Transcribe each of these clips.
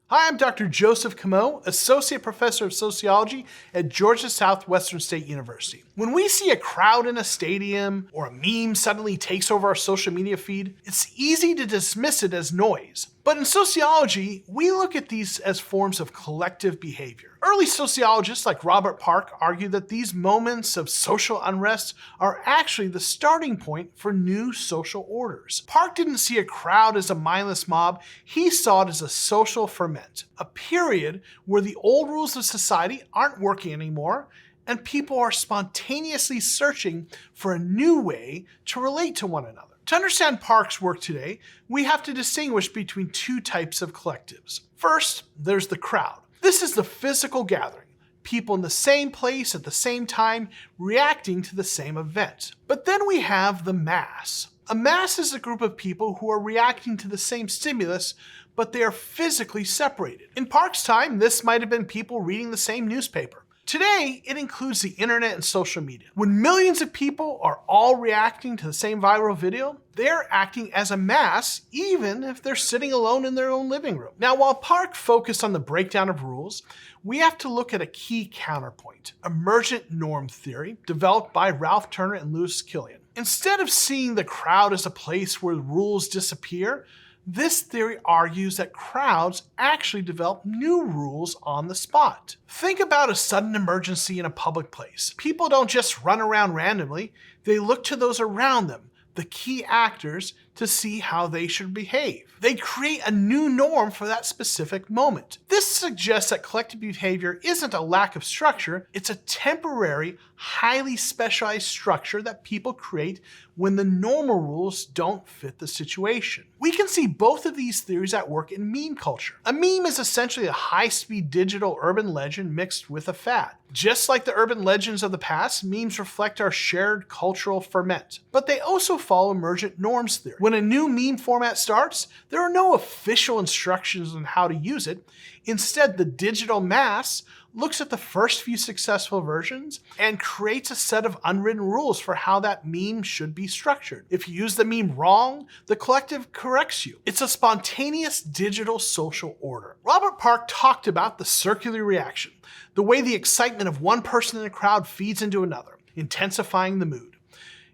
Hi, I'm Dr. Joseph Camo, Associate Professor of Sociology at Georgia Southwestern State University. When we see a crowd in a stadium or a meme suddenly takes over our social media feed, it's easy to dismiss it as noise. But in sociology, we look at these as forms of collective behavior. Early sociologists like Robert Park argue that these moments of social unrest are actually the starting point for new social orders. Park didn't see a crowd as a mindless mob, he saw it as a social ferment, a period where the old rules of society aren't working anymore, and people are spontaneously searching for a new way to relate to one another. To understand Park's work today, we have to distinguish between two types of collectives. First, there's the crowd. This is the physical gathering, people in the same place at the same time reacting to the same event. But then we have the mass. A mass is a group of people who are reacting to the same stimulus, but they are physically separated. In Park's time, this might have been people reading the same newspaper. Today, it includes the internet and social media. When millions of people are all reacting to the same viral video, they're acting as a mass, even if they're sitting alone in their own living room. Now, while Park focused on the breakdown of rules, we have to look at a key counterpoint, emergent norm theory, developed by Ralph Turner and Louis Killian. Instead of seeing the crowd as a place where rules disappear, this theory argues that crowds actually develop new rules on the spot. Think about a sudden emergency in a public place. People don't just run around randomly, they look to those around them, the key actors, to see how they should behave. They create a new norm for that specific moment. This suggests that collective behavior isn't a lack of structure, it's a temporary, highly specialized structure that people create when the normal rules don't fit the situation. We can see both of these theories at work in meme culture. A meme is essentially a high-speed digital urban legend mixed with a fad. Just like the urban legends of the past, memes reflect our shared cultural ferment. But they also follow emergent norms theory. When a new meme format starts, there are no official instructions on how to use it. Instead, the digital mass looks at the first few successful versions and creates a set of unwritten rules for how that meme should be structured. If you use the meme wrong, the collective corrects you. It's a spontaneous digital social order. Robert Park talked about the circular reaction, the way the excitement of one person in a crowd feeds into another, intensifying the mood.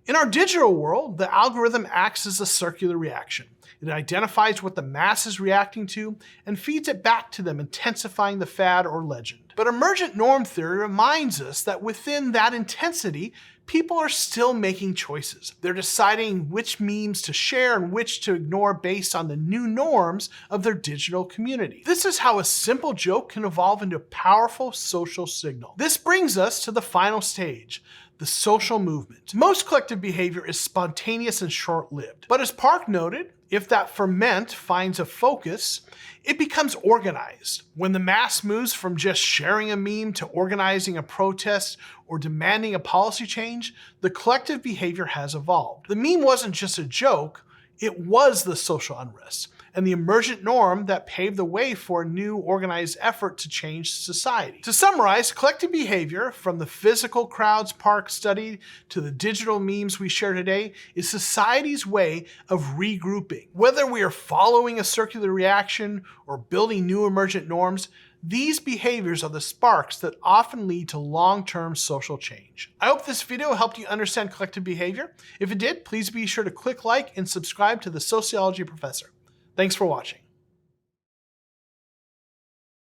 In our digital world, the algorithm acts as a circular reaction. It identifies what the mass is reacting to and feeds it back to them, intensifying the fad or legend. But emergent norm theory reminds us that within that intensity, people are still making choices. They're deciding which memes to share and which to ignore based on the new norms of their digital community. This is how a simple joke can evolve into a powerful social signal. This brings us to the final stage, the social movement. Most collective behavior is spontaneous and short-lived. But as Park noted, if that ferment finds a focus, it becomes organized. When the mass moves from just sharing a meme to organizing a protest or demanding a policy change, the collective behavior has evolved. The meme wasn't just a joke, it was the social unrest and the emergent norm that paved the way for a new organized effort to change society. To summarize, collective behavior, from the physical crowds Park studied to the digital memes we share today, is society's way of regrouping. Whether we are following a circular reaction or building new emergent norms, these behaviors are the sparks that often lead to long-term social change. I hope this video helped you understand collective behavior. If it did, please be sure to click like and subscribe to the Sociology Professor. Thanks for watching.